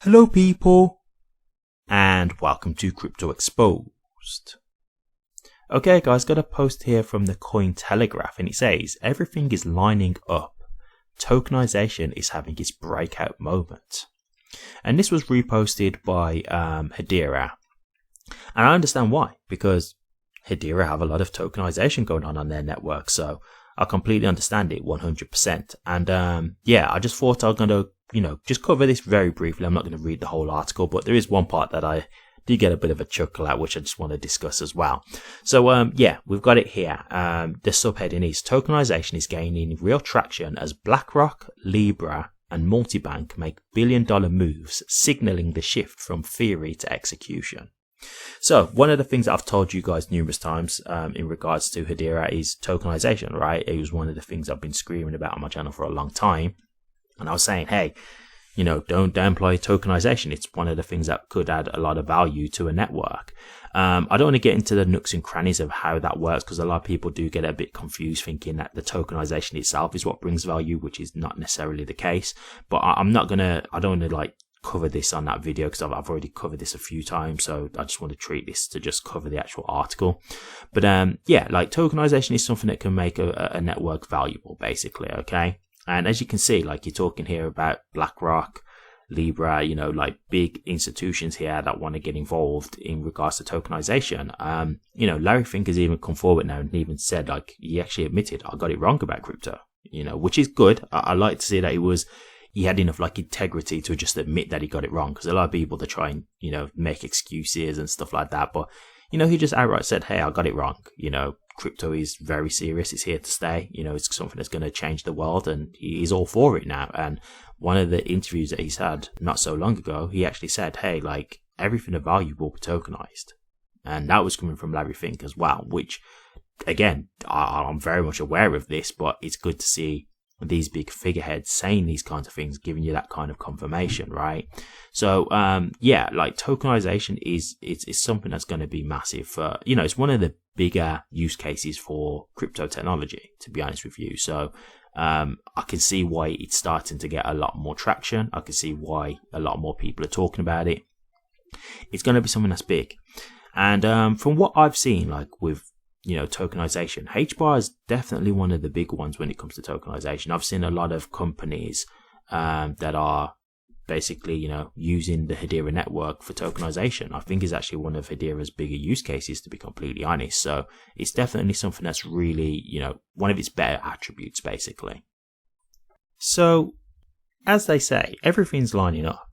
Hello people, and welcome to Crypto Exposed. Okay guys, got a post here from the Cointelegraph and it says, everything is lining up. Tokenization is having its breakout moment. And this was reposted by Hedera. And I understand why, because Hedera have a lot of tokenization going on their network, so I completely understand it 100%. And yeah, I just thought I was going to just cover this very briefly. I'm not going to read the whole article, but there is one part that I did get a bit of a chuckle at, which I just want to discuss as well. So, yeah, we've got it here. The subheading is tokenization is gaining real traction as BlackRock, Libra, and Multibank make billion-dollar moves, signaling the shift from theory to execution. So, one of the things that I've told you guys numerous times in regards to Hedera is tokenization, right? It was one of the things I've been screaming about on my channel for a long time. And I was saying, hey, don't downplay tokenization. It's one of the things that could add a lot of value to a network. I don't want to get into the nooks and crannies of how that works, because a lot of people do get a bit confused thinking that the tokenization itself is what brings value, which is not necessarily the case. But I don't want to cover this on that video, because I've already covered this a few times. So I just want to treat this to just cover the actual article. But yeah, tokenization is something that can make a network valuable, basically. Okay. And as you can see, you're talking here about BlackRock, Libra, big institutions here that want to get involved in regards to tokenization. Larry Fink has even come forward now and even said, he actually admitted, I got it wrong about crypto, which is good. I like to see that he had enough integrity to just admit that he got it wrong, because a lot of people, they try and, make excuses and stuff like that. But, he just outright said, hey, I got it wrong. Crypto is very serious. It's here to stay. It's something that's going to change the world, and he's all for it now. And one of the interviews that he's had not so long ago, he actually said, hey, everything of value will be tokenized. And that was coming from Larry Fink as well, which, again, I'm very much aware of this, but it's good to see these big figureheads saying these kinds of things, giving you that kind of confirmation, right? So, yeah, tokenization is something that's going to be massive for, it's one of the bigger use cases for crypto technology, to be honest with you. So, I can see why it's starting to get a lot more traction. I can see why a lot more people are talking about it. It's going to be something that's big. And, from what I've seen, with tokenization, HBAR is definitely one of the big ones when it comes to tokenization. I've seen a lot of companies that are basically, using the Hedera network for tokenization. I think is actually one of Hedera's bigger use cases, to be completely honest. So it's definitely something that's really, one of its better attributes, basically. So, as they say, everything's lining up.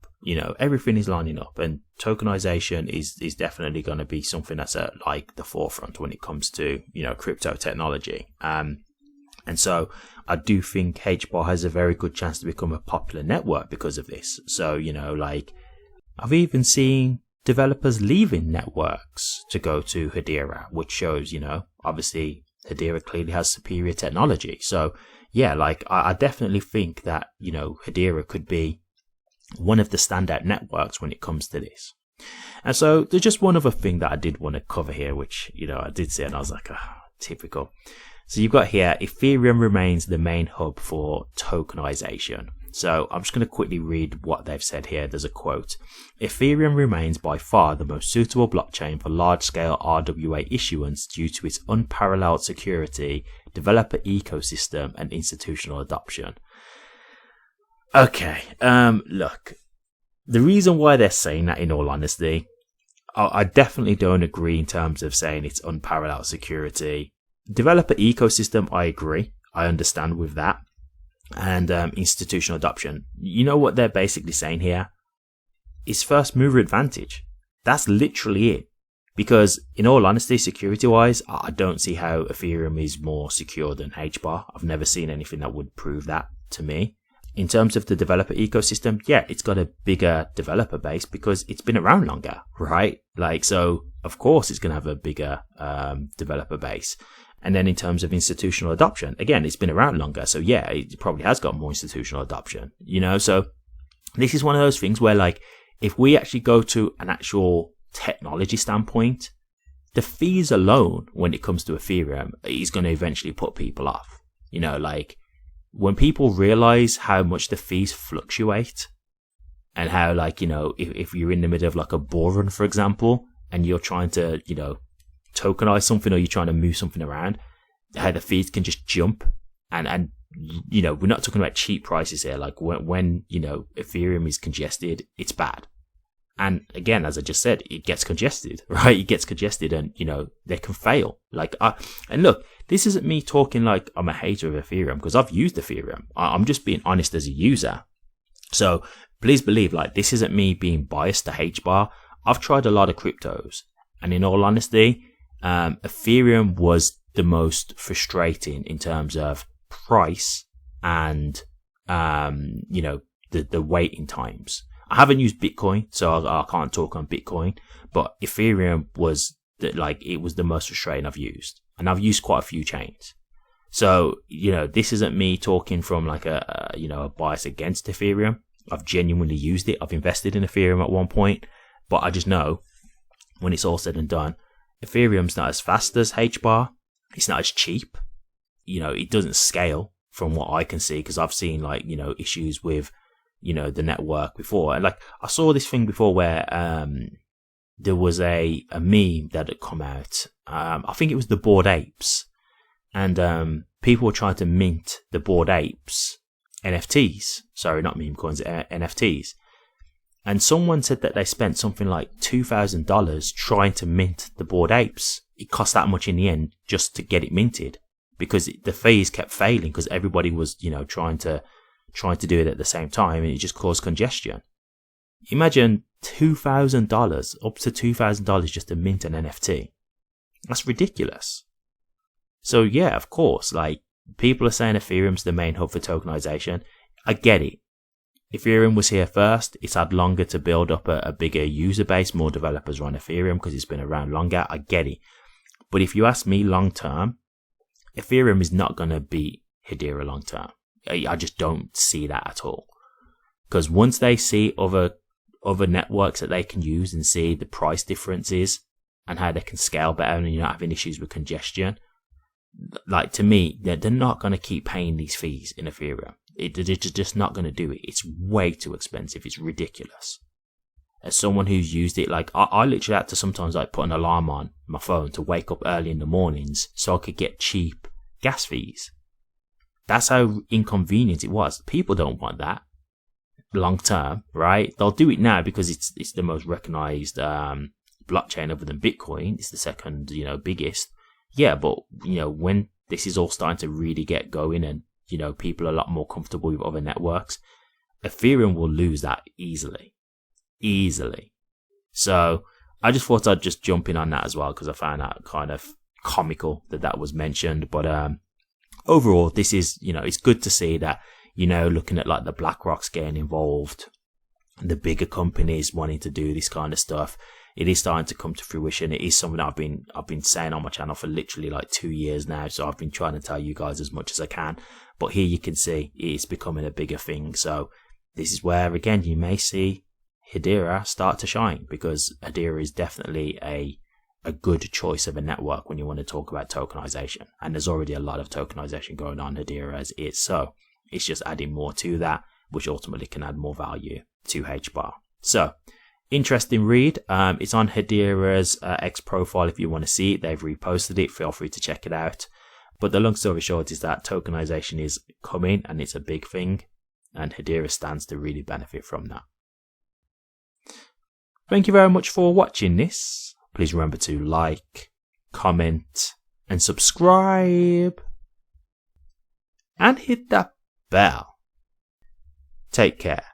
Everything is lining up, and tokenization is definitely going to be something that's at the forefront when it comes to, crypto technology. And so I do think HBAR has a very good chance to become a popular network because of this. So, I've even seen developers leaving networks to go to Hedera, which shows, obviously Hedera clearly has superior technology. So yeah, I definitely think that, Hedera could be one of the standout networks when it comes to this. And so there's just one other thing that I did want to cover here, which, I did see and I was like, typical. So you've got here, Ethereum remains the main hub for tokenization. So I'm just going to quickly read what they've said here. There's a quote. Ethereum remains by far the most suitable blockchain for large-scale RWA issuance due to its unparalleled security, developer ecosystem, and institutional adoption. Okay, look, the reason why they're saying that, in all honesty, I definitely don't agree in terms of saying it's unparalleled security. Developer ecosystem, I agree. I understand with that. And institutional adoption. You know what they're basically saying here? It's first mover advantage. That's literally it. Because, in all honesty, security-wise, I don't see how Ethereum is more secure than HBAR. I've never seen anything that would prove that to me. In terms of the developer ecosystem, yeah, it's got a bigger developer base because it's been around longer, right? So, of course, it's going to have a bigger developer base. And then in terms of institutional adoption, again, it's been around longer. So, yeah, it probably has got more institutional adoption, So, this is one of those things where, if we actually go to an actual technology standpoint, the fees alone, when it comes to Ethereum, is going to eventually put people off. When people realize how much the fees fluctuate, and how, like, you know, if you're in the middle of like a bull run, for example, and you're trying to, you know, tokenize something, or you're trying to move something around, how the fees can just jump. And you know, we're not talking about cheap prices here. Like when you know, Ethereum is congested, it's bad. And again, as I just said, it gets congested, right? It gets congested, and you know, they can fail. Like, and look, this isn't me talking like I'm a hater of Ethereum, because I've used Ethereum. I'm just being honest as a user. So please believe, like, this isn't me being biased to HBAR. I've tried a lot of cryptos, and in all honesty, Ethereum was the most frustrating in terms of price and you know, the waiting times. I haven't used Bitcoin, so I can't talk on Bitcoin, but Ethereum was it was the most frustrating I've used, and I've used quite a few chains. So, you know, this isn't me talking from like a you know, a bias against Ethereum. I've genuinely used it. I've invested in Ethereum at one point, but I just know when it's all said and done, Ethereum's not as fast as HBAR. It's not as cheap. You know, it doesn't scale from what I can see, because I've seen, like, you know, issues with, you know, the network before. And like, I saw this thing before where there was a meme that had come out. I think it was the Bored Apes, and people were trying to mint the Bored Apes NFTs. Sorry, not meme coins, NFTs. And someone said that they spent something like $2,000 trying to mint the Bored Apes. It cost that much in the end just to get it minted, because the fees kept failing, because everybody was, you know, trying to do it at the same time, and it just caused congestion. Imagine $2,000, up to $2,000 just to mint an NFT. That's ridiculous. So yeah, of course, like, people are saying Ethereum's the main hub for tokenization. I get it. Ethereum was here first. It's had longer to build up a bigger user base. More developers run Ethereum because it's been around longer. I get it. But if you ask me long term, Ethereum is not going to beat Hedera long term. I just don't see that at all. Because once they see other networks that they can use and see the price differences and how they can scale better, and you're not having issues with congestion, like, to me, they're not going to keep paying these fees in Ethereum. They're just not going to do it. It's way too expensive. It's ridiculous. As someone who's used it, like, I literally had to sometimes, like, put an alarm on my phone to wake up early in the mornings so I could get cheap gas fees. That's how inconvenient it was. People don't want that long term, right? They'll do it now because it's the most recognized blockchain other than Bitcoin. It's the second, you know, biggest. Yeah, but, you know, when this is all starting to really get going, and, you know, people are a lot more comfortable with other networks, Ethereum will lose that easily. So I just thought I'd just jump in on that as well, because I found that kind of comical that was mentioned. But overall, this is, you know, it's good to see that, you know, looking at like the BlackRocks getting involved, the bigger companies wanting to do this kind of stuff, it is starting to come to fruition. It is something I've been saying on my channel for literally like 2 years now. So I've been trying to tell you guys as much as I can. But here you can see it's becoming a bigger thing. So this is where, again, you may see Hedera start to shine, because Hedera is definitely a good choice of a network when you want to talk about tokenization. And there's already a lot of tokenization going on Hedera as is. So it's just adding more to that, which ultimately can add more value to HBAR. So interesting read. It's on Hedera's X profile if you want to see it. They've reposted it. Feel free to check it out. But the long story short is that tokenization is coming, and it's a big thing, and Hedera stands to really benefit from that. Thank you very much for watching this. Please remember to like, comment, and subscribe. And hit that bell. Take care.